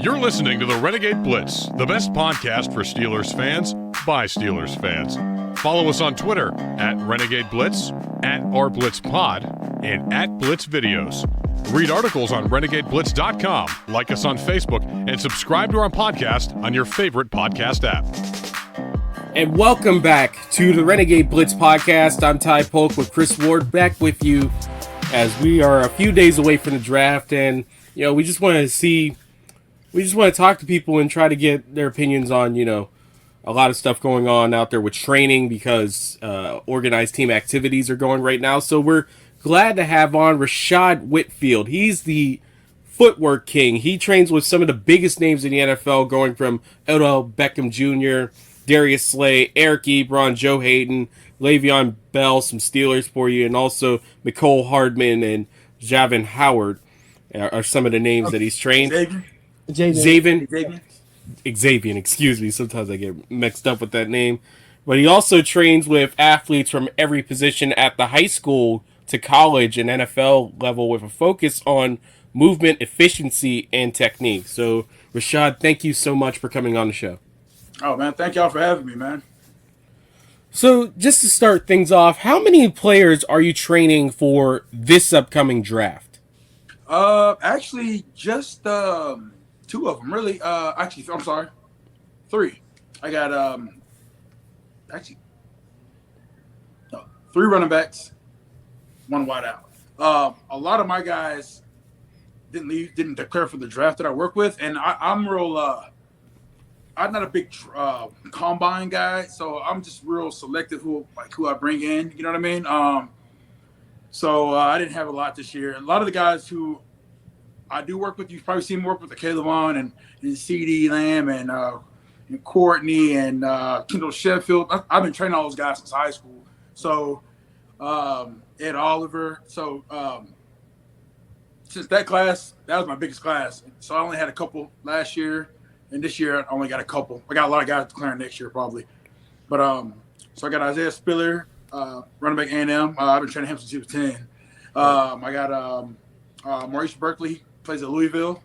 You're listening to the Renegade Blitz, the best podcast for Steelers fans by Steelers fans. Follow us on Twitter at Renegade Blitz, at RBlitzPod, and at Blitz Videos. Read articles on RenegadeBlitz.com, like us on Facebook, and subscribe to our podcast on your favorite podcast app. And welcome back to the Renegade Blitz podcast. I'm Ty Polk with Chris Ward, back with you as we are a few days away from the draft, and we just want to talk to people and try to get their opinions on a lot of stuff going on out there with training because organized team activities are going right now. So we're glad to have on Rischad Whitfield. He's the Footwork king. He trains with some of the biggest names in the NFL, going from Odell Beckham Jr., Darius Slay, Eric Ebron, Joe Hayden, LeVeon Bell, some Steelers for you, and also Mecole Hardman and Javon Howard are some of the names that he's trained. Xavier, excuse me. Sometimes I get mixed up with that name. But he also trains with athletes from every position at the high school to college and NFL level with a focus on movement, efficiency, and technique. So, Rischad, thank you so much for coming on the show. Oh, man, thank y'all for having me, man. So, just to start things off, how many players are you training for this upcoming draft? Actually, just two of them, really. Actually, I'm sorry, three. I got three running backs, one wide out. A lot of my guys didn't declare for the draft that I work with, and I'm real. I'm not a big combine guy, so I'm just real selective who I bring in. You know what I mean? So I didn't have a lot this year. A lot of the guys who I do work with, you've probably seen me work with the Caleb Vaughn and CeeDee Lamb and Courtney and Kendall Sheffield. I've been training all those guys since high school. So Ed Oliver. So since that class, that was my biggest class. So I only had a couple last year. And this year, I only got a couple. I got a lot of guys declaring next year, probably. But so I got Isaiah Spiller, running back A&M. I've been training him since he was 10. I got Maurice Berkeley, plays at Louisville,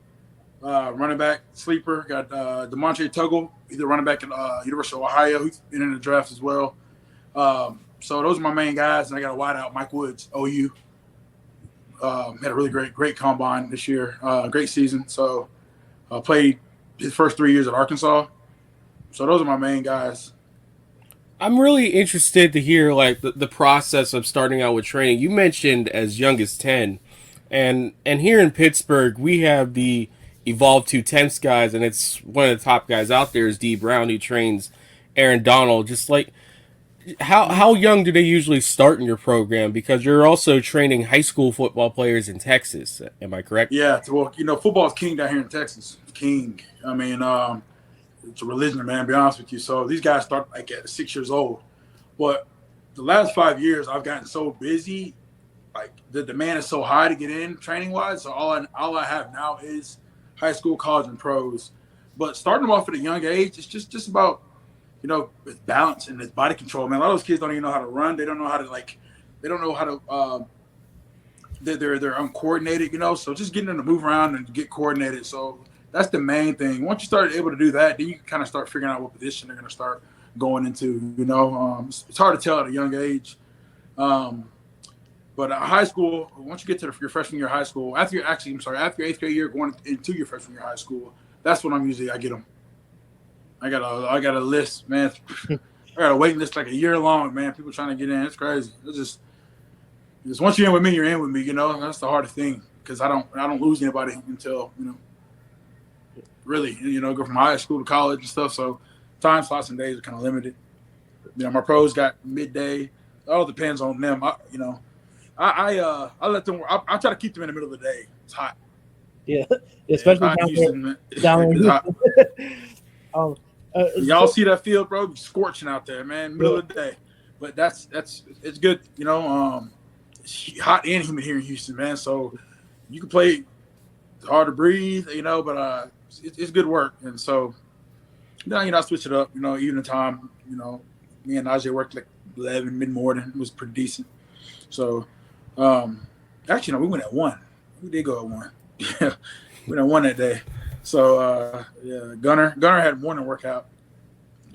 running back sleeper. Got DeMontre Tuggle, he's a running back at University of Ohio. He's been in the draft as well. So those are my main guys. And I got a wideout, Mike Woods, OU. Had a really great combine this year. Great season. So played his first 3 years at Arkansas. So those are my main guys. I'm really interested to hear the process of starting out with training. You mentioned as young as 10. And here in Pittsburgh, we have the Evolve 210s guys, and it's one of the top guys out there is D. Brown, who trains Aaron Donald. Just how young do they usually start in your program? Because you're also training high school football players in Texas. Am I correct? Yeah. Well, football is king down here in Texas. King. I mean, it's a religion, man, to be honest with you. So these guys start at 6 years old. But the last 5 years, I've gotten so busy. The demand is so high to get in training-wise. So all I have now is high school, college, and pros. But starting them off at a young age, it's just about it's balance and it's body control, man. A lot of those kids don't even know how to run. They don't know how to they don't know how to they're uncoordinated, so just getting them to move around and get coordinated. So that's the main thing. Once you start able to do that, then you can kind of start figuring out what position they're going to start going into, it's hard to tell at a young age. But high school, once you get to your freshman year of high school, after your 8th grade year going into your freshman year of high school, that's when I get them. I got a list, man. I got a waiting list a year long, man. People trying to get in. It's crazy. It's just once you're in with me, you're in with me. That's the hardest thing because I don't lose anybody until really go from high school to college and stuff. So time slots and days are kind of limited. My pros got midday. It all depends on them. I let them. I try to keep them in the middle of the day. It's hot. Yeah, especially down there. Y'all see that field, bro? It's scorching out there, man. Middle of the day, but it's good. It's hot and humid here in Houston, man. So you can play. It's hard to breathe, but it's good work. And so I switch it up. Evening time. Me and Najee worked 11 mid-morning. It was pretty decent. So actually, no, we went at 1. We did go at 1. Yeah, we went at 1 that day. So yeah, Gunner had morning workout.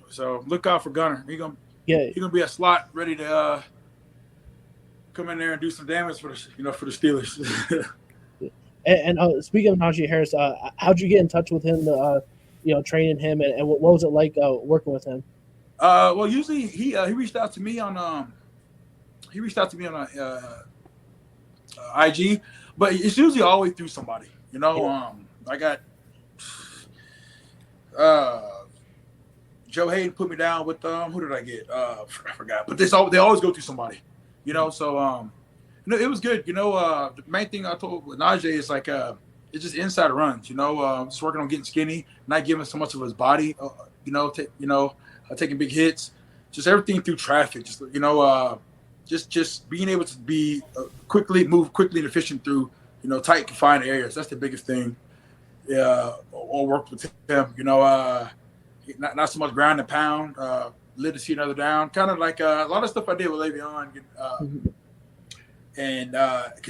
So look out for Gunner. He's gonna be a slot ready to come in there and do some damage for the Steelers. and speaking of Najee Harris, how'd you get in touch with him? Training him, and what was it like working with him? Well, usually he reached out to me on IG, but it's usually always through somebody. I got Joe Hayden put me down with who did I get? I forgot, but they always go through somebody. So it was good. The main thing I told with Najee is like it's just inside runs. Just working on getting skinny, not giving so much of his body. Taking big hits, just everything through traffic. Just being able to be move quickly and efficient through tight confined areas. That's the biggest thing. Yeah, or work with him. Not so much ground and pound. Live to see another down. Kind of like a lot of stuff I did with LeVeon, and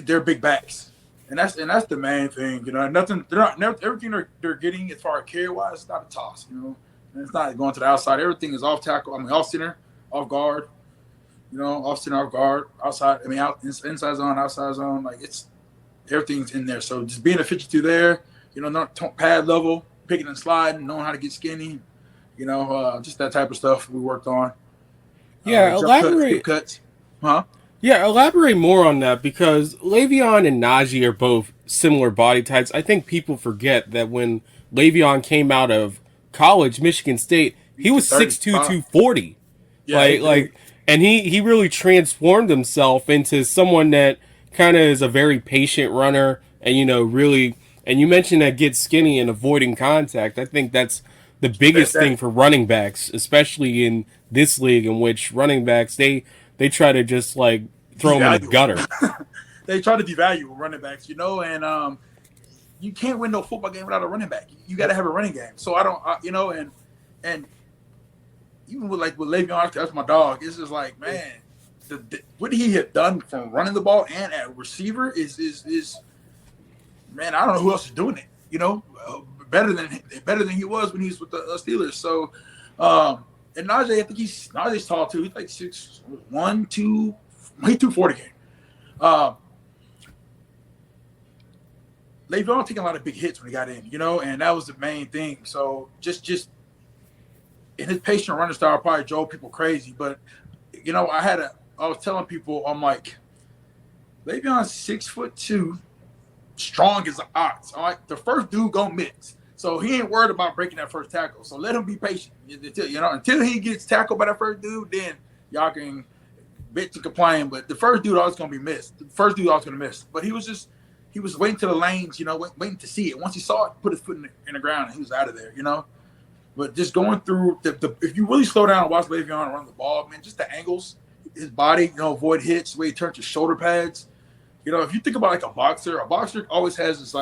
they're big backs, and that's the main thing. Everything they're getting as far as carry wise, it's not a toss. And it's not going to the outside. Everything is off tackle. Off center, off guard. Off center, off guard, outside. Inside zone, outside zone. Like everything's in there. So just being efficient through there. Not pad level, picking and sliding, knowing how to get skinny. Just that type of stuff we worked on. Yeah, elaborate. Cuts. Huh? Yeah, elaborate more on that, because LeVeon and Najee are both similar body types. I think people forget that when LeVeon came out of college, Michigan State, he was 6'2", 240. Yeah, and he really transformed himself into someone that kind of is a very patient runner, and really. And you mentioned that get skinny and avoiding contact. I think that's the biggest thing for running backs, especially in this league, in which running backs they try to just throw them in the gutter. They try to devalue running backs, and you can't win no football game without a running back. You got to have a running game. So and even with LeVeon, that's my dog. It's just like, man, what he had done from running the ball and at receiver is. Man, I don't know who else is doing it. Better than he was when he was with the Steelers. So, and Najee, I think Najee's tall too. He's like 6'1", 2, he's 240 game. LeVeon taking a lot of big hits when he got in, and that was the main thing. So just in his patient running style probably drove people crazy. But I was telling people, I'm like, LeVeon's 6'2". Strong as an ox. All right, the first dude gonna miss, so he ain't worried about breaking that first tackle. So let him be patient. Until he gets tackled by that first dude, then y'all can bitch and complain. But the first dude always gonna be missed. The first dude always gonna miss. But he was waiting to the lanes, waiting to see it. Once he saw it, put his foot in the ground, and he was out of there. But just going through if you really slow down and watch LeVeon run the ball, man, just the angles, his body, avoid hits, the way he turns his shoulder pads. If you think about a boxer always has this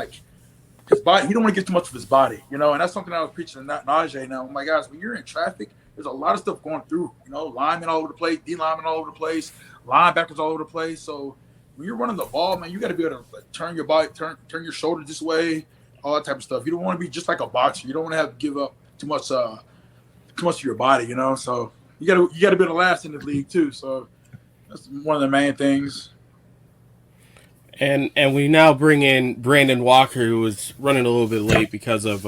his body. He don't want to give too much of his body, and that's something I was preaching to Najee. Now, my guys, when you're in traffic, there's a lot of stuff going through. Linemen all over the place, D linemen all over the place, linebackers all over the place. So when you're running the ball, man, you got to be able to turn your body, turn your shoulder this way, all that type of stuff. You don't want to be just like a boxer. You don't want to have to give up too much of your body. So you got to be able to last in this league too. So that's one of the main things. And we now bring in Brandon Walker, who was running a little bit late because of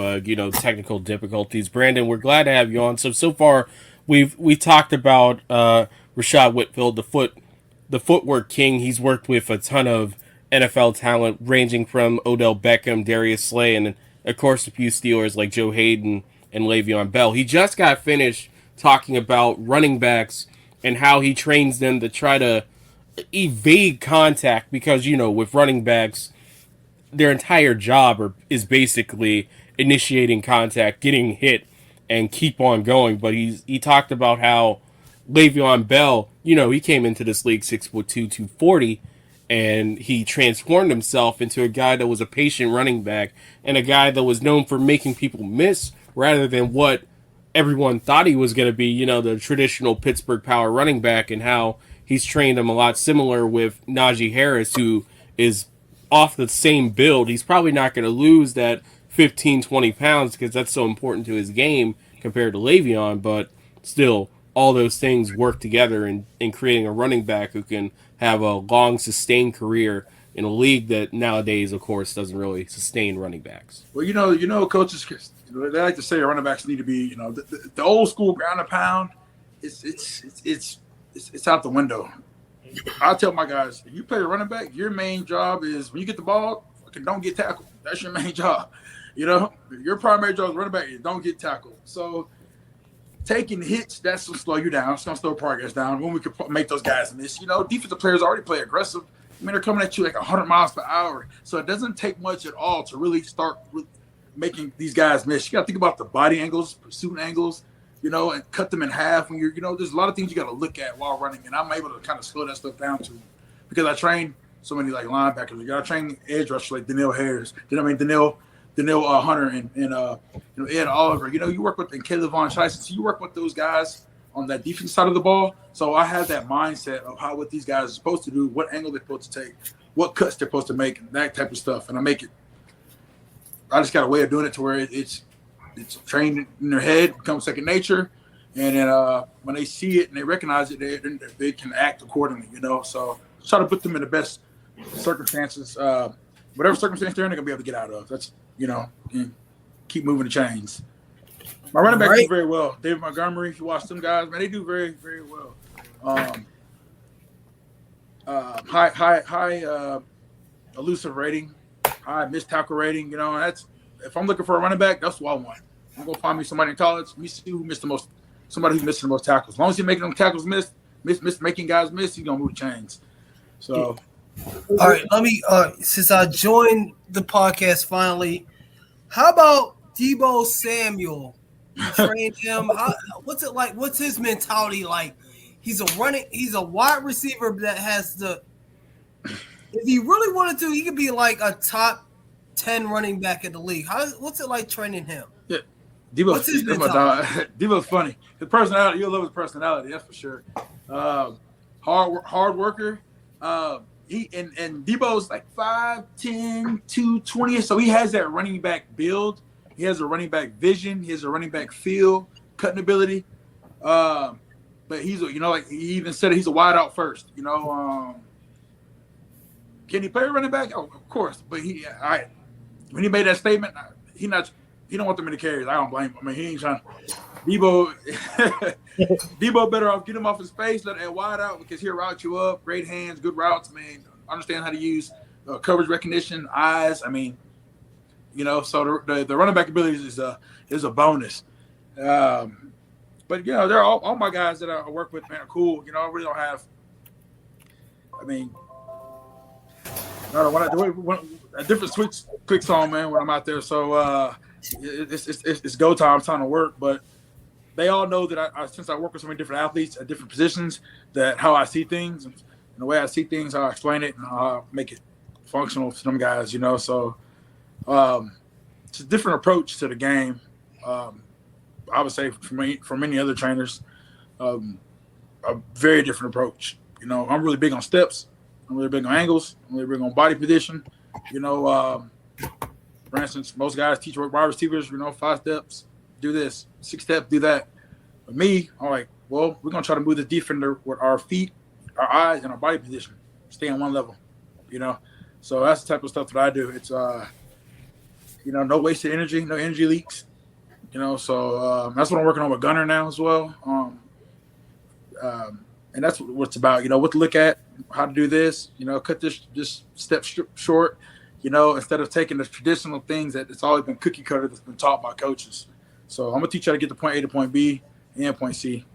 technical difficulties. Brandon, we're glad to have you on. So far, we talked about Rischad Whitfield, the footwork king. He's worked with a ton of NFL talent, ranging from Odell Beckham, Darius Slay, and of course a few Steelers like Joe Hayden and LeVeon Bell. He just got finished talking about running backs and how he trains them to try to evade contact, because with running backs, their entire job is basically initiating contact, getting hit, and keep on going. But he talked about how LeVeon Bell, he came into this league 6'2", 240, and he transformed himself into a guy that was a patient running back and a guy that was known for making people miss rather than what everyone thought he was going to be, the traditional Pittsburgh power running back, and how he's trained him a lot similar with Najee Harris, who is off the same build. He's probably not going to lose that 15, 20 pounds because that's so important to his game compared to LeVeon, but still, all those things work together in creating a running back who can have a long, sustained career in a league that nowadays, of course, doesn't really sustain running backs. Well, coaches, they like to say running backs need to be, the old school ground and pound. It's out the window. I tell my guys, if you play a running back, your main job is when you get the ball, don't get tackled. That's your main job. Your primary job as running back is don't get tackled. So taking hits, that's going to slow you down. It's going to slow progress down when we can make those guys miss. Defensive players already play aggressive. I mean, they're coming at you like 100 miles per hour. So it doesn't take much at all to really start making these guys miss. You got to think about the body angles, pursuit angles, and cut them in half. When there's a lot of things you got to look at while running. And I'm able to kind of slow that stuff down too, because I train so many like linebackers. You got to train edge rushers like Danielle Hunter and Ed Oliver. You work with and Caleb Von Scheisse. So you work with those guys on that defense side of the ball. So I have that mindset of what these guys are supposed to do, what angle they're supposed to take, what cuts they're supposed to make, and that type of stuff. And I just got a way of doing it to where it's trained in their head, becomes second nature. And then when they see it and they recognize it, they can act accordingly, So try to put them in the best circumstances, whatever circumstance they're in, they're going to be able to get out of. That's, and keep moving the chains. My running backs do very well. David Montgomery, if you watch them guys, man, they do very, very well. High elusive rating, high missed tackle rating. That's if I'm looking for a running back, that's what I want. I'm gonna find me somebody in college. Let me see who missed the most. Somebody who's missing the most tackles. As long as he's making them tackles making guys miss, he's gonna move chains. So, all right, let me. Since I joined the podcast finally, how about Deebo Samuel? You trained him. What's it like? What's his mentality like? He's a wide receiver that has the. If he really wanted to, he could be like a top 10 running back in the league. What's it like training him? Yeah, what's his mentality? Deebo's funny. His personality, you'll love his personality. That's for sure. Hard worker. He and Deebo's like 5'10", 220. So he has that running back build. He has a running back vision. He has a running back feel, cutting ability. But he's like he even said it, he's a wide out first. Can he play a running back? Oh, of course. But when he made that statement, he don't want that many carries. I don't blame him. I mean, he ain't trying. Deebo better off get him off his face, let it wide out because he'll route you up. Great hands, good routes. I mean, understand how to use coverage recognition, eyes. I mean, so the running back abilities is a bonus. But they're all my guys that I work with, man, are cool. I really don't have. I mean, a different switch clicks on, man, when I'm out there. So it's go time. It's time to work. But they all know that since I work with so many different athletes at different positions, that how I see things and the way I see things, how I explain it, and how I make it functional for them guys. So it's a different approach to the game. I would say from many other trainers, a very different approach. I'm really big on steps. I'm really big on angles. I'm really big on body position. For instance, most guys teach wide receivers, 5 steps, do this, 6 steps, do that. But me, I'm like, well, we're going to try to move the defender with our feet, our eyes, and our body position. Stay on one level, So that's the type of stuff that I do. It's, no wasted energy, no energy leaks. So that's what I'm working on with Gunner now as well. And that's what it's about, what to look at, how to do this, cut this step short, instead of taking the traditional things that it's always been cookie cutter that's been taught by coaches. So I'm going to teach you how to get to point A to point B and point C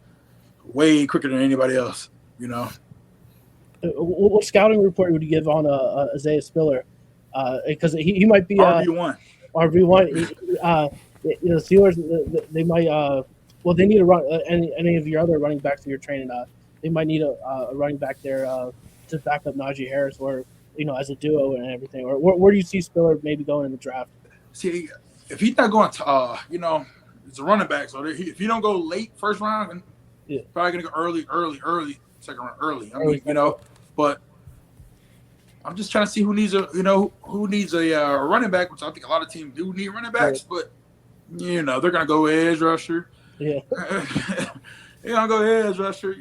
way quicker than anybody else, What scouting report would you give on Isaiah Spiller? Because he might be RB1. RB1. The Steelers, they might they need to run any of your other running backs that you're training. They might need a running back there to back up Najee Harris, or as a duo and everything. Or where do you see Spiller maybe going in the draft? See, if he's not going to, it's a running back. So if you don't go late first round, probably gonna go early second round, early. I mean, but I'm just trying to see who needs a running back, which I think a lot of teams do need running backs, but they're gonna go edge rusher. Yeah. They're gonna go edge rusher,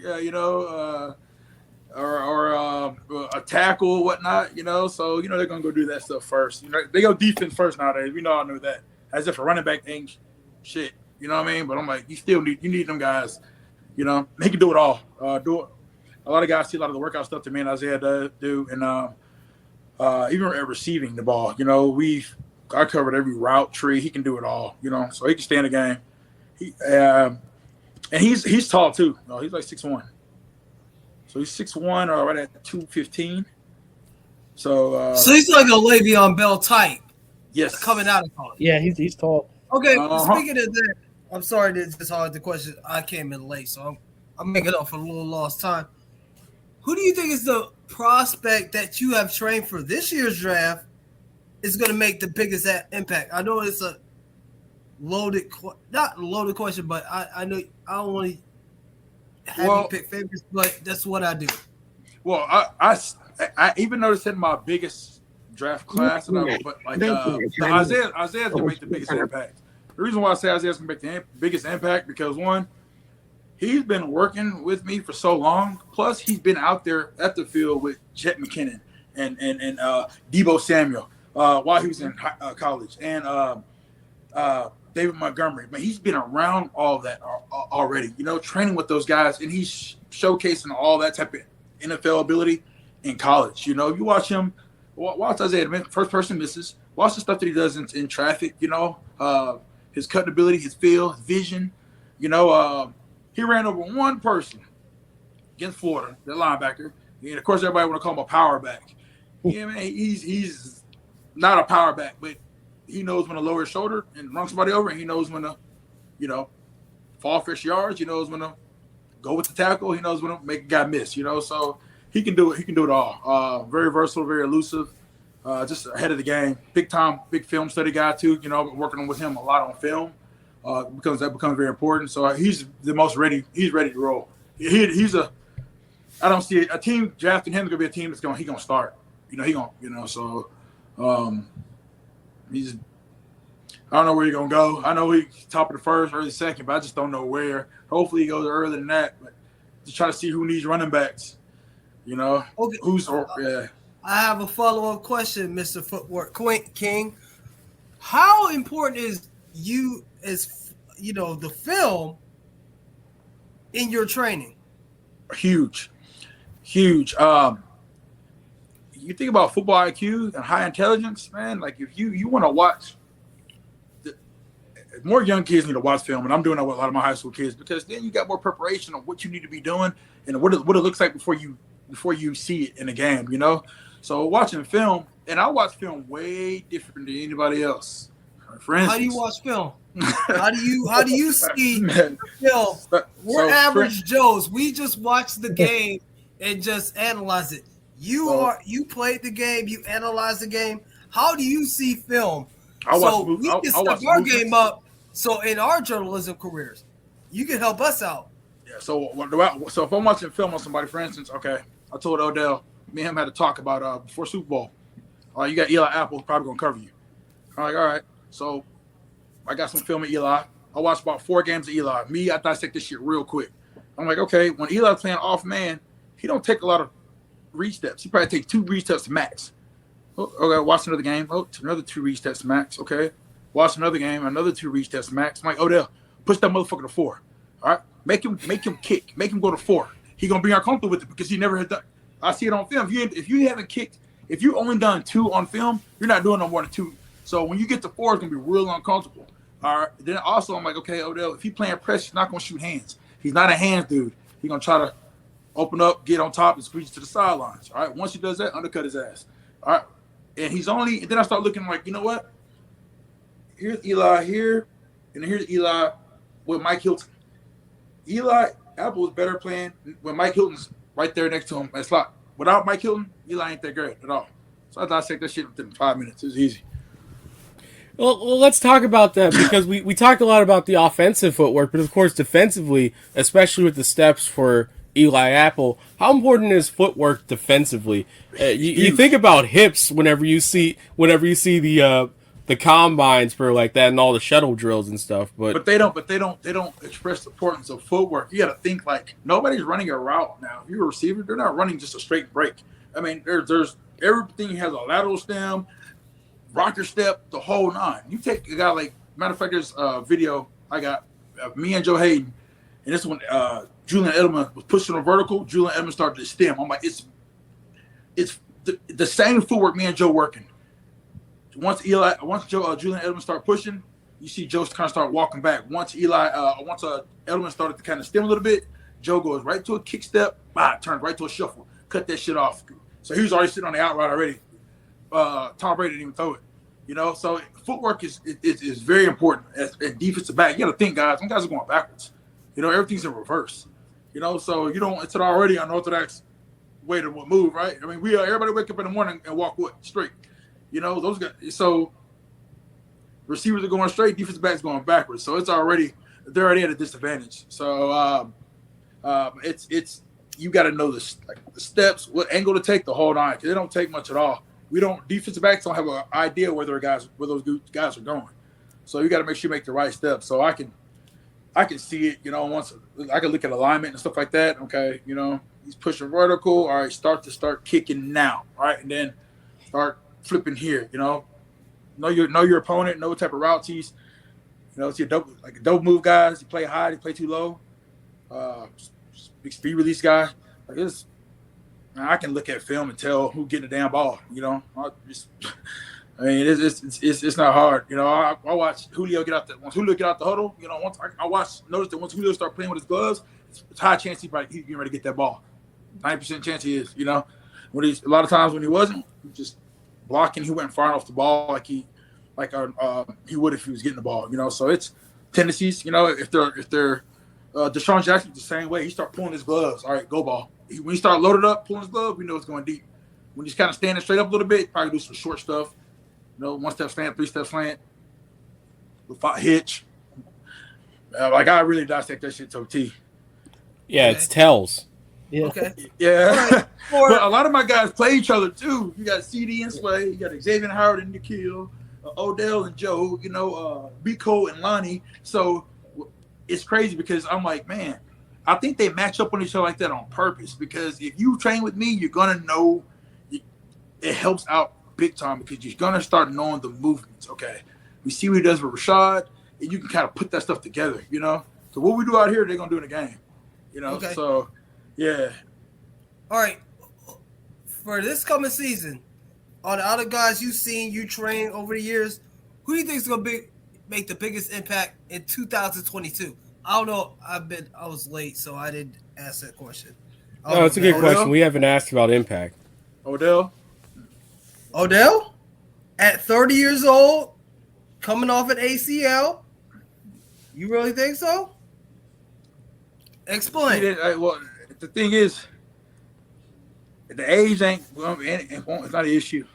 or a tackle or whatnot, So they're gonna go do that stuff first. They go defense first nowadays. We all know that. As if a running back ain't shit, you know what I mean? But I'm like, you need them guys. They can do it all. Do it. A lot of guys see a lot of the workout stuff that me and Isaiah do, and even at receiving the ball. I covered every route tree. He can do it all. So he can stay in the game. And he's tall too. He's like 6'1". So he's 6'1", or right at 215. So he's like a LeVeon Bell type. Yes, coming out of college. Yeah, he's tall. Okay, speaking of that, I'm sorry to just hard the question. I came in late, so I'm making up for a little lost time. Who do you think is the prospect that you have trained for this year's draft is going to make the biggest impact? I know it's a not loaded question, but I know I don't want to have you pick favorites, but that's what I do. Well, I even noticed in my biggest draft class, Isaiah's gonna make the biggest impact. The reason why I say Isaiah's gonna make the biggest impact because one, he's been working with me for so long. Plus, he's been out there at the field with Jet McKinnon and Deebo Samuel while he was in college, and David Montgomery. But he's been around all that already, training with those guys, and he's showcasing all that type of NFL ability in college. You watch him, watch Isaiah, first person misses, watch the stuff that he does in traffic, his cutting ability, his feel, his vision. He ran over one person against Florida, the linebacker. And of course, everybody want to call him a power back. Yeah, man, he's not a power back, but he knows when to lower his shoulder and run somebody over, and he knows when to, fall fish yards. He knows when to go with the tackle. He knows when to make a guy miss. So he can do it. He can do it all. Very versatile, very elusive. Just ahead of the game. Big film study guy too. Working with him a lot on film. That becomes very important. So he's the most ready. He's ready to roll. I don't see a team drafting him is gonna be a team that's gonna start. So he's. I don't know where he's gonna go. I know he's top of the first, early second, but I just don't know where. Hopefully he goes earlier than that. But just try to see who needs running backs. Okay. I have a follow-up question, Mr. Footwork King. How important is you as the film in your training? Huge. You think about football IQ and high intelligence, man. Like if you want to watch, more young kids need to watch film, and I'm doing that with a lot of my high school kids because then you got more preparation on what you need to be doing and what it looks like before you see it in a game. So watching film, and I watch film way different than anybody else. For instance, how do you watch film? How do you see film? We're average Joes. We just watch the game and just analyze it. You played the game, you analyze the game. How do you see film? We can step our game up. So in our journalism careers, you can help us out. Yeah. So if I'm watching film on somebody, for instance, okay, I told Odell, me and him had to talk about before Super Bowl. You got Eli Apple probably gonna cover you. I'm like, all right. So I got some film of Eli. I watched about 4 games of Eli. I dissect this shit real quick. I'm like, okay, when Eli's playing off man, he don't take a lot of read steps. He probably takes 2 read steps max. Okay, watch another game. Another 2 read steps max. Okay, watch another game. Another 2 read steps max. I'm like, Odell, push that motherfucker to 4. All right, make him kick. Make him go to 4. He gonna be uncomfortable with it because he never had done. I see it on film. If you haven't kicked, if you only done 2 on film, you're not doing no more than 2. So when you get to 4, it's gonna be real uncomfortable. All right. Then also I'm like, okay, Odell, if he playing press, he's not gonna shoot hands. He's not a hands dude. He's gonna try to open up, get on top, and squeeze to the sidelines. All right. Once he does that, undercut his ass. All right. And then I start looking like, you know what? Here's Eli here, and here's Eli with Mike Hilton. Eli Apple is better playing when Mike Hilton's right there next to him at slot. Without Mike Hilton, Eli ain't that great at all. So I dissect that shit within 5 minutes. It was easy. Well, let's talk about that because we talked a lot about the offensive footwork, but of course defensively, especially with the steps for Eli Apple. How important is footwork defensively? You think about hips whenever you see the combines for like that and all the shuttle drills and stuff, but they don't express the importance of footwork. You got to think like nobody's running a route now. If you're a receiver, they're not running just a straight break. I mean, there's everything has a lateral stem, rocker step, the whole nine. You take a guy like, matter of fact, there's a video I got of me and Joe Hayden, and this one Julian Edelman was pushing a vertical. Julian Edelman started to stem. I'm like, it's the same footwork me and Joe working. Once Julian Edelman started pushing, you see Joe kind of start walking back. Once Edelman started to kind of stem a little bit, Joe goes right to a kick step, turns right to a shuffle, cut that shit off. So he was already sitting on the out route already. Tom Brady didn't even throw it. So footwork is very important as defensive back. You got to think, guys. Some guys are going backwards. Everything's in reverse. So it's an already unorthodox way to move, right? I mean, everybody wake up in the morning and walk straight. Those guys. So receivers are going straight, defensive backs going backwards. So they're already at a disadvantage. So it's you got to know the steps, what angle to take, the whole nine. Because they don't take much at all. Defensive backs don't have an idea where those guys are going. So you got to make sure you make the right steps. So I can see it, once I can look at alignment and stuff like that. Okay, he's pushing vertical. All right, start kicking now. All right, and then start flipping here. Know your opponent. Know what type of routes he's. See a dope move guys. He play high. He play too low. Big speed release guy. Like this. I can look at film and tell who getting the damn ball. It's not hard. I watch Julio get out once Julio get out the huddle. Once I notice that once Julio start playing with his gloves, it's high chance he's getting ready to get that ball. 90% chance he is. A lot of times when he wasn't, just blocking, he went far off the ball like he would if he was getting the ball. So it's tendencies. If they're Deshaun Jackson's the same way. He start pulling his gloves. All right, go ball. When he start loaded up, pulling his glove, we know it's going deep. When he's kind of standing straight up a little bit, probably do some short stuff. 1 step slant, 3 step slant, hitch. I really dissect that shit to a T. Yeah, it's tells. Yeah. Okay. Yeah. Right. But a lot of my guys play each other too. You got CD and Slay, you got Xavier Howard and Nikhil, Odell and Joe, Biko and Lonnie. So it's crazy because I'm like, man, I think they match up on each other like that on purpose, because if you train with me, you're going to know it helps out big time, because you're going to start knowing the movements. Okay. We see what he does with Rischad, and you can kind of put that stuff together, So what we do out here, they're going to do in the game, Okay. So, yeah. All right. For this coming season, all the other guys you've seen, you train over the years, who do you think is going to make the biggest impact in 2022? I don't know. I was late, so I didn't ask that question. No, it's a good question. We haven't asked about impact. Odell At 30 years old, coming off an ACL, you really think so? Explain. The thing is, the age it's not an issue.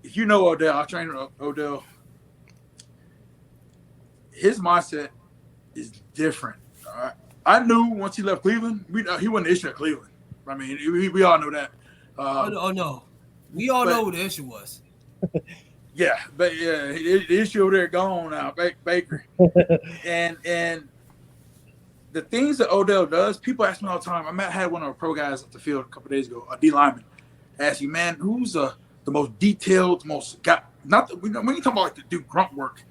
If you know Odell, I trained Odell. His mindset is different. All right? I knew once he left Cleveland, he wasn't the issue at Cleveland. I mean, we all know that. No. We all know what the issue was. Yeah, but the issue over there gone now, Baker. and the things that Odell does, people ask me all the time. I had one of our pro guys at the field a couple of days ago, a D lineman, ask you, man, who's the most detailed, most got not the, when you talk about like to do grunt work,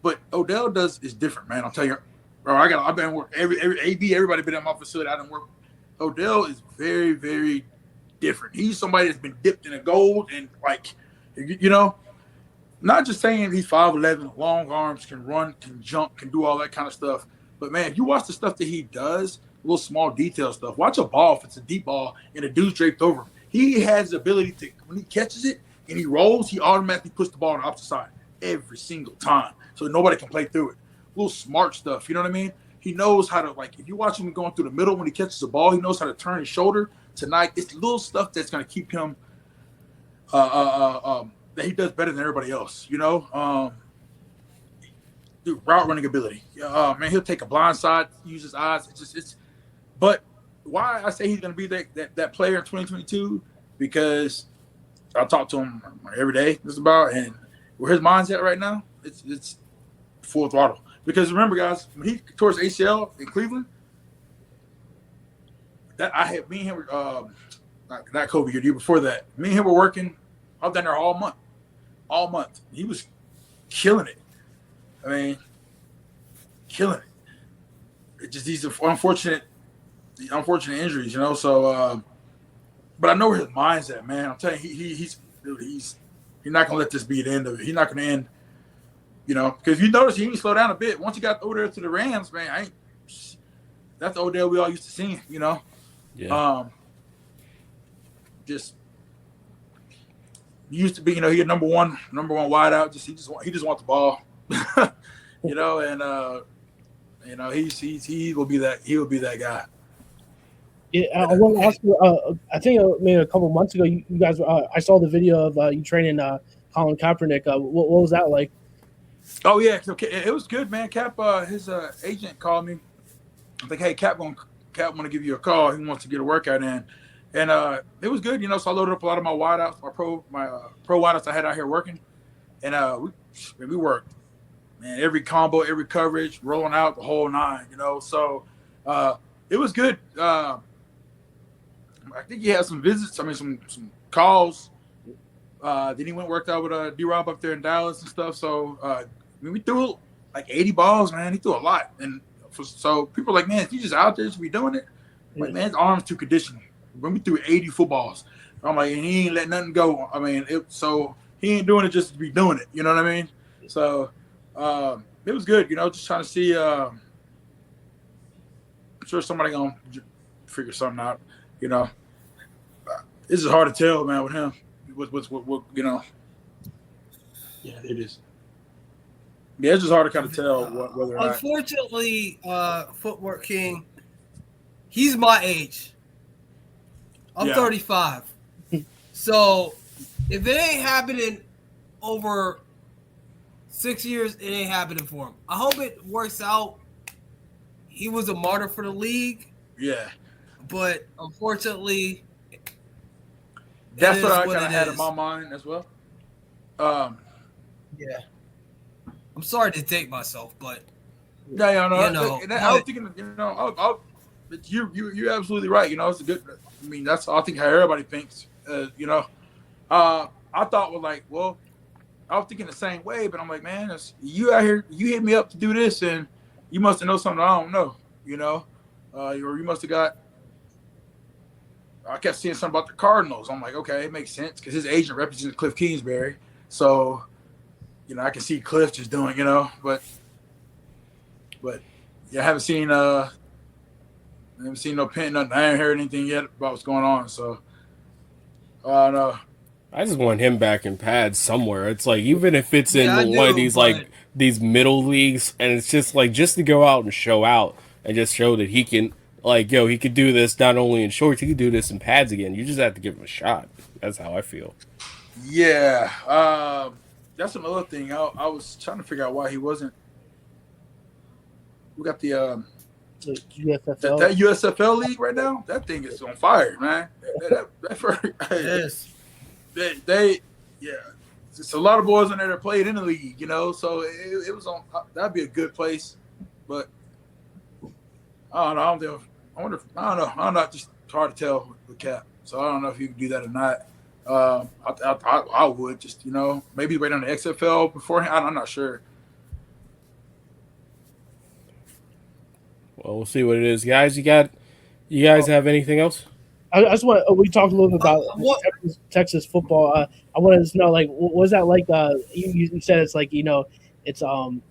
but Odell is different, man. I'll tell you. Bro, I've been work every AB, everybody been at my facility. I didn't work. Odell is very, very different. He's somebody that's been dipped in a gold, and like, not just saying he's 5'11", long arms, can run, can jump, can do all that kind of stuff. But man, if you watch the stuff that he does, little small detail stuff. Watch a ball if it's a deep ball and a dude's draped over him. He has the ability to, when he catches it and he rolls, he automatically puts the ball on the opposite side every single time, so nobody can play through it. Little smart stuff, you know what I mean? He knows how to, like, if you watch him going through the middle when he catches the ball, he knows how to turn his shoulder tonight. It's little stuff that's going to keep him that he does better than everybody else, dude, route running ability. Man, he'll take a blind side, use his eyes. But why I say he's going to be that player in 2022, because I talk to him every day just about, and where his mind's at right now, it's full throttle. Because remember, guys, when he tore his ACL in Cleveland, me and him were not COVID year before that. Me and him were working. I was down there all month. He was killing it. I mean, killing it. It just these unfortunate injuries, you know. So, but I know where his mind's at, man. I'm telling you, he's not gonna let this be the end of it. He's not gonna end, you know, because you notice he didn't slow down a bit. Once he got over there to the Rams, man, that's the Odell we all used to see, you know. Yeah. Just used to be, you know, he had number one wide out. He just wants the ball, you know, and you know, he will be that guy. Yeah, I want to ask you. I think maybe a couple months ago, you guys. I saw the video of you training Colin Kaepernick. What was that like? Oh yeah, okay, it was good, man. Cap, his agent called me. I think, hey, Cap want to give you a call. He wants to get a workout in, and it was good, you know. So I loaded up a lot of my wideouts, my pro wideouts I had out here working, and we worked, man. Every combo, every coverage, rolling out the whole nine, you know. So it was good. I think he had some visits. I mean, some calls. Then he went and worked out with D-Rob up there in Dallas and stuff. So I mean, we threw like 80 balls, man. He threw a lot, and so people are like, man, if you just out there to be doing it, like, man, his arms too conditional. When we threw 80 footballs, I'm like, and he ain't let nothing go. I mean, so he ain't doing it just to be doing it. You know what I mean? So it was good, you know. Just trying to see. I'm sure somebody gonna figure something out. You know, this is hard to tell, man, with him. What you know? Yeah, it is. Yeah, it's just hard to kind of tell whether or not. Unfortunately, Footwork King, he's my age. I'm 35. So if it ain't happening over 6 years, it ain't happening for him. I hope it works out. He was a martyr for the league. Yeah. But unfortunately, that's what I kind of had in my mind as well. Yeah. I'm sorry to take myself, but yeah, no. You know, I was thinking, you know, you're absolutely right. You know, it's a good. I mean, that's I think how everybody thinks. You know, I thought was like, well, I was thinking the same way, but I'm like, man, you out here, you hit me up to do this, and you must have known something I don't know. You know, or you must have got. I kept seeing something about the Cardinals. I'm like, okay, it makes sense because his agent represents Cliff Kingsbury, so. You know, I can see Cliff just doing, you know, but yeah, I haven't seen no pen, nothing. I haven't heard anything yet about what's going on. So, no. I just want him back in pads somewhere. It's like, even if it's in one of these like these middle leagues, and it's just like just to go out and show out and just show that he can, like, yo, he could do this not only in shorts, he could do this in pads again. You just have to give him a shot. That's how I feel. Yeah. That's another thing. I was trying to figure out why he wasn't. We got the USFL. That USFL league right now. That thing is on fire, man. They it's a lot of boys in there that played in the league, you know. So it was on. That'd be a good place, but I don't know. I wonder. I don't know. Just hard to tell with Cap. So I don't know if you can do that or not. I would just, you know, maybe wait on the XFL beforehand. I'm not sure. Well, we'll see what it is, guys. You guys have anything else? I just want. We talked a little bit about Texas football. I wanted to know, like, what was that like? You said it's like, you know, it's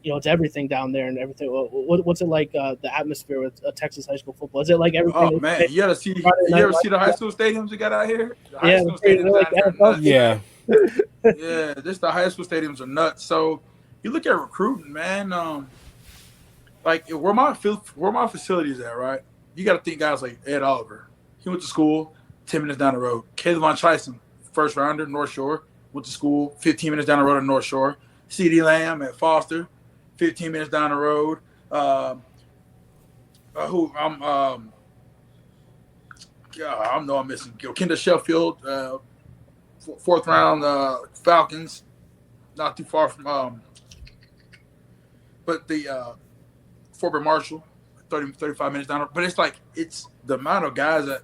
it's everything down there and everything. What's it like? The atmosphere with Texas high school football, is it like everything? Oh man, you ever see the high school stadiums we got out here? Yeah, Yeah. Yeah, the high school stadiums are nuts. So you look at recruiting, man. Like where my facilities at, right? You got to think guys like Ed Oliver. He went to school 10 minutes down the road. Kayvon Tyson, first rounder, North Shore, went to school 15 minutes down the road at North Shore. C.D. Lamb at Foster, 15 minutes down the road. I know I'm missing Kendall Sheffield, 4th round Falcons, not too far from but the Fort Marshall, 35 minutes down. But it's the amount of guys that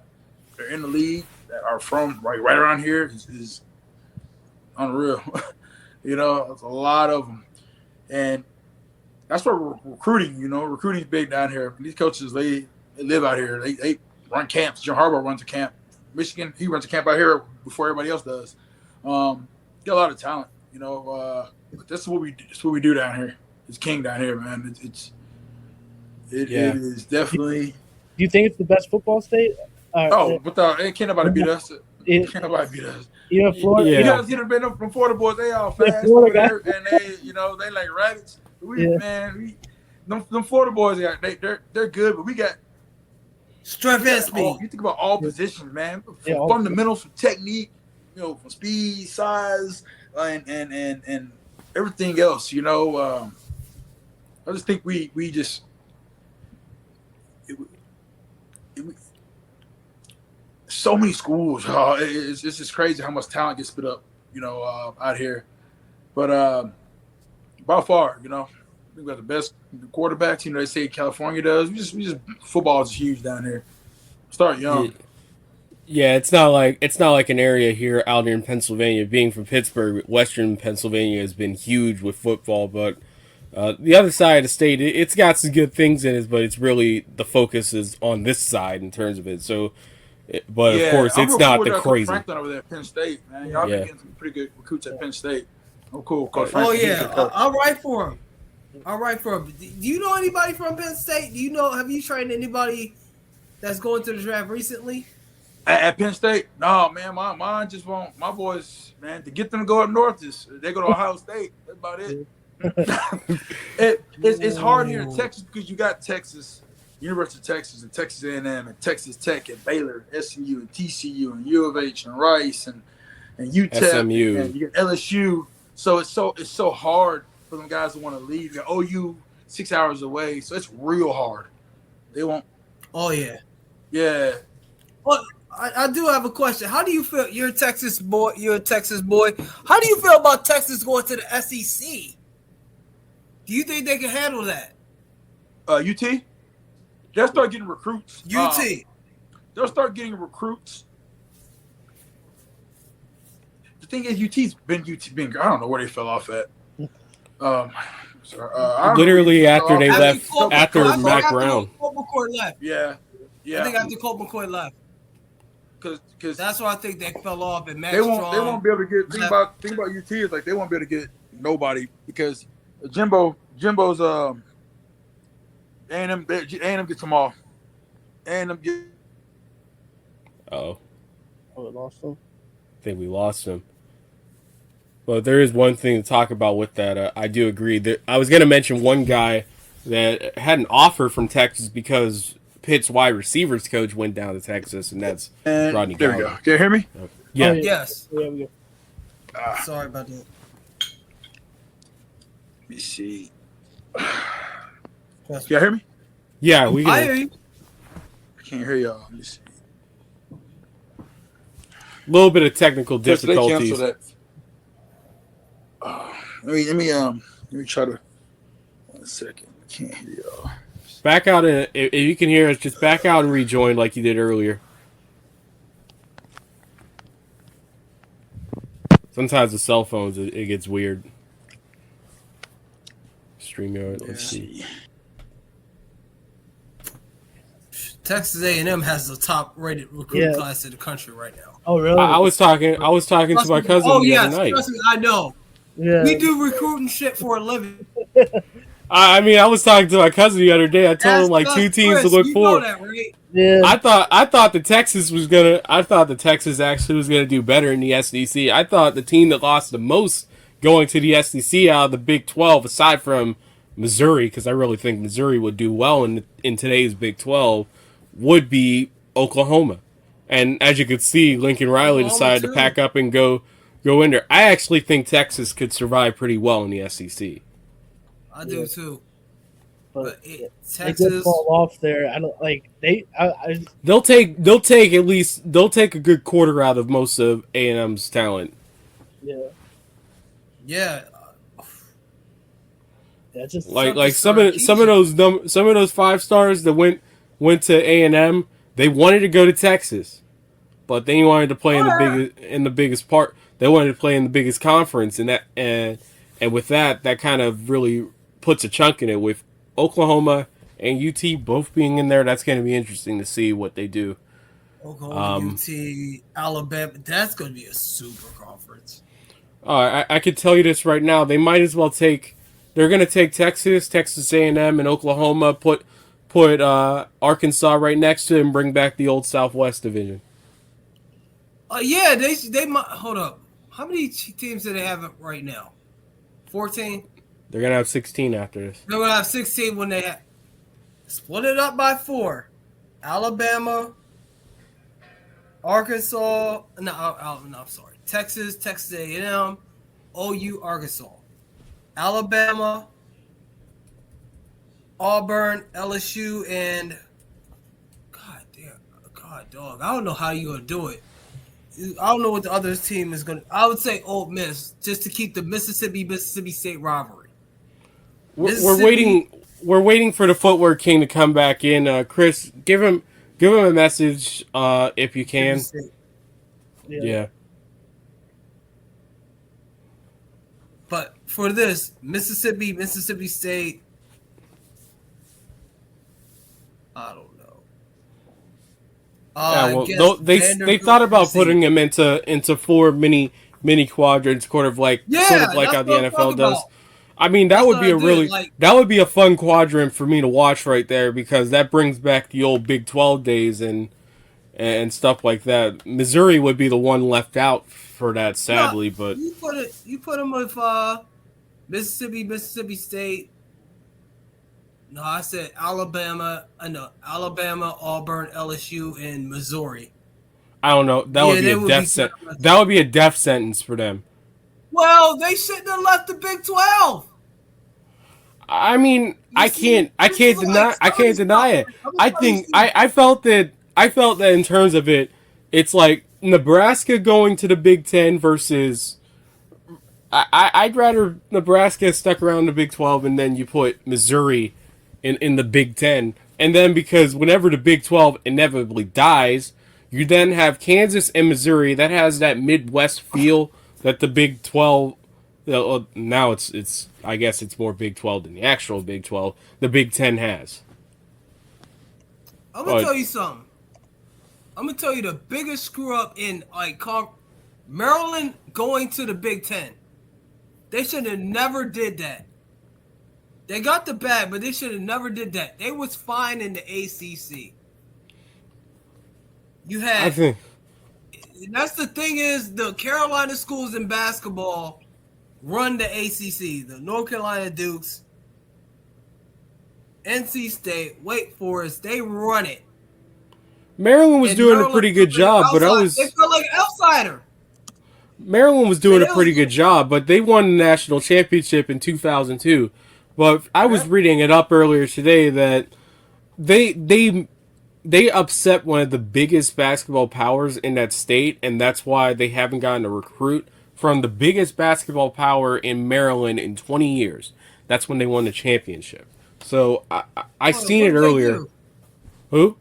are in the league that are from right around here is unreal. It's a lot of them, and that's where recruiting. Recruiting's big down here. These coaches they live out here. They run camps. Jim Harbaugh runs a camp. Michigan, he runs a camp out here before everybody else does. Get a lot of talent. But this is what we do down here. It's king down here, man. It is definitely. Do you think it's the best football state? Can't nobody beat us. Can't nobody beat us. Florida. Yeah. You know, been from Florida boys. They all fast over there, and they like rabbits. Them Florida boys, they're good, but we got strength and speed. You think about all positions, man. From fundamentals, from technique, from speed, size, and everything else. I just think we just. So many schools, it's just crazy how much talent gets spit up, out here. But by far, we got the best quarterbacks. They say California does. We just football is huge down here. Start young. Yeah, it's not like an area here out in Pennsylvania. Being from Pittsburgh, Western Pennsylvania has been huge with football, but the other side of the state, it's got some good things in it, but it's really the focus is on this side in terms of it. So. But of course, it's not the crazy. Franklin over there at Penn State, man. Y'all been getting some pretty good recruits at Penn State. I'm cool, Coach Franklin. Oh yeah, I'll write for him. Do you know anybody from Penn State? Have you trained anybody that's going to the draft recently? At Penn State? No, man. Mine just won't. My boys, man, to get them to go up north they go to Ohio State. That's about it. It's hard here in Texas because you got Texas. University of Texas and Texas A&M and Texas Tech and Baylor, SMU and TCU and U of H and Rice and UTEP SMU. And you get LSU. So it's so hard for them guys to want to leave. You got OU 6 hours away, so it's real hard. They won't. Oh yeah. Yeah. Well, I do have a question. How do you feel? You're a Texas boy. How do you feel about Texas going to the SEC? Do you think they can handle that? UT. They'll start getting recruits. UT. They'll start getting recruits. The thing is, UT's been. I don't know where they fell off at. Literally after they left, after Mac Brown. Colt McCoy left. Yeah. I think after Colt McCoy left. Because that's why I think they fell off. And Max they won't be able to get. Think about UT is like they won't be able to get nobody because Jimbo's A&M gets them all. A&M get. Oh, we lost him. I think we lost him. But there is one thing to talk about with that. I do agree that I was going to mention one guy that had an offer from Texas because Pitt's wide receivers coach went down to Texas, and that's Rodney There Gallagher. we go. Can you hear me? Yeah. Oh, yeah. Yes. There we go. Sorry about that. Let me see. Can you hear me? Yeah, we can. I hear you. I can't hear y'all. Let me see. A little bit of technical difficulties. They cancel that. Let me try to. 1 second. I can't hear y'all. Back out, and if you can hear us, just back out and rejoin like you did earlier. Sometimes the cell phones, it gets weird. StreamYard, let's see. Texas A&M has the top-rated recruit class in the country right now. Oh, really? I was talking to my cousin the other night. Trust me, I know. Yeah. We do recruiting shit for a living. I was talking to my cousin the other day. I told him two teams to look for. That, right? Yeah. I thought the Texas actually was gonna do better in the SEC. I thought the team that lost the most going to the SEC out of the Big 12, aside from Missouri, because I really think Missouri would do well in today's Big 12, would be Oklahoma. And as you could see, Lincoln Riley decided to pack up and go in there. I actually think Texas could survive pretty well in the SEC. I do too. But But they Texas, did fall off there. I don't like they. They'll take a good quarter out of most of A&M's talent. Yeah, yeah, yeah. Just Like some of those 5-stars that went to A&M, they wanted to go to Texas, but they wanted to play in the biggest part. They wanted to play in the biggest conference, and with that kind of really puts a chunk in it with Oklahoma and UT both being in there. That's going to be interesting to see what they do. Oklahoma, UT, Alabama. That's going to be a super conference. I could tell you this right now. They might as well take. They're going to take Texas A&M, and Oklahoma. Put Arkansas right next to it and bring back the old Southwest division. Yeah, they might. Hold up. How many teams do they have right now? 14. They're going to have 16 after this. They're going to have 16 when they split it up by 4. Alabama, Arkansas. No, I'm sorry. Texas A&M, OU, Arkansas, Alabama, Auburn, LSU, and God, dog. I don't know how you're going to do it. I don't know what the other team is going to. I would say Ole Miss, just to keep the Mississippi State rivalry. We're waiting for the Footwork King to come back in. Chris, give him a message if you can. Yeah. But for this, Mississippi State, I don't know. They thought about putting him into 4 mini quadrants, sort of like how the NFL does. I mean, that would be a fun quadrant for me to watch right there, because that brings back the old Big 12 days and stuff like that. Missouri would be the one left out for that, sadly. But you put them with Mississippi State. No, I said Alabama. Alabama, Auburn, LSU, and Missouri. I don't know. That would be a death sentence. That would be a death sentence for them. Well, they shouldn't have left the Big 12. I mean, I can't deny it. I felt that in terms of it, it's like Nebraska going to the Big 10 versus. I'd rather Nebraska stuck around the Big 12, and then you put Missouri in the Big 10, and then because whenever the Big 12 inevitably dies, you then have Kansas and Missouri that has that Midwest feel that the Big 12. Now it's I guess it's more Big 12 than the actual Big 12. The Big 10 has. I'm gonna tell you something. I'm gonna tell you the biggest screw up in Maryland going to the Big 10. They should have never did that. They got the bag, but they should have never did that. They was fine in the ACC. You had. That's the thing is the Carolina schools in basketball run the ACC. The North Carolina Dukes, NC State, Wake Forest, they run it. Maryland was doing a pretty good job, but they felt like an outsider. Maryland was doing a pretty good job, but they won the national championship in 2002. But I was reading it up earlier today that they upset one of the biggest basketball powers in that state, and that's why they haven't gotten a recruit from the biggest basketball power in Maryland in 20 years. That's when they won the championship. So I seen it earlier. Who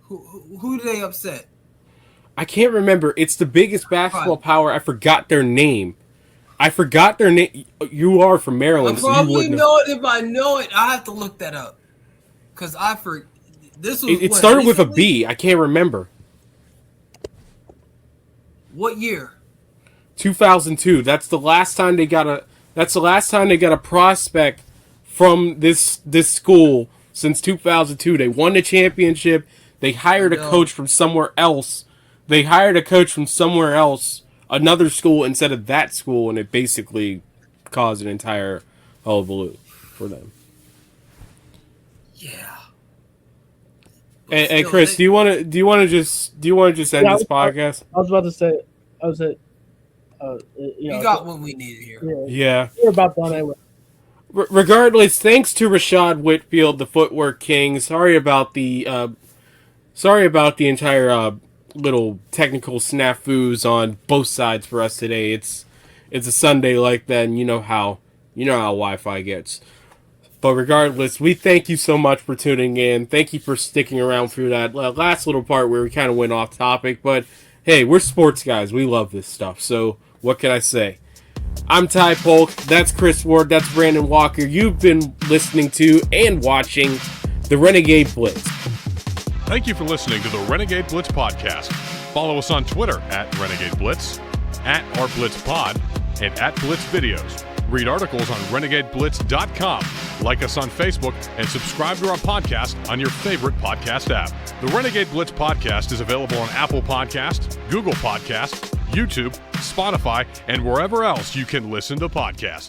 do they upset? I can't remember. It's the biggest basketball power. I forgot their name. You are from Maryland. I probably know it. If I know it, I have to look that up. Because I forget. It started with a B. I can't remember. What year? 2002. That's the last time they got a prospect from this school since 2002. They won the championship. They hired a coach from somewhere else. Another school instead of that school, and it basically caused an entire hullabaloo for them. Yeah. And Chris, do you want to just end this podcast? I was about to say, you got what we needed here. Yeah. We're about done anyway. Regardless, thanks to Rischad, Whitfield, the Footwork King. Sorry about the entire little technical snafus on both sides for us today. It's a Sunday like that, and you know how Wi-Fi gets. But regardless, we thank you so much for tuning in. Thank you for sticking around through that last little part where we kind of went off topic. But hey, we're sports guys. We love this stuff. So what can I say? I'm Ty Polk. That's Chris Ward. That's Brandon Walker. You've been listening to and watching the Renegade Blitz. Thank you for listening to the Renegade Blitz podcast. Follow us on Twitter at Renegade Blitz, at @RBlitzPod, and at Blitz Videos. Read articles on RenegadeBlitz.com. Like us on Facebook and subscribe to our podcast on your favorite podcast app. The Renegade Blitz podcast is available on Apple Podcasts, Google Podcasts, YouTube, Spotify, and wherever else you can listen to podcasts.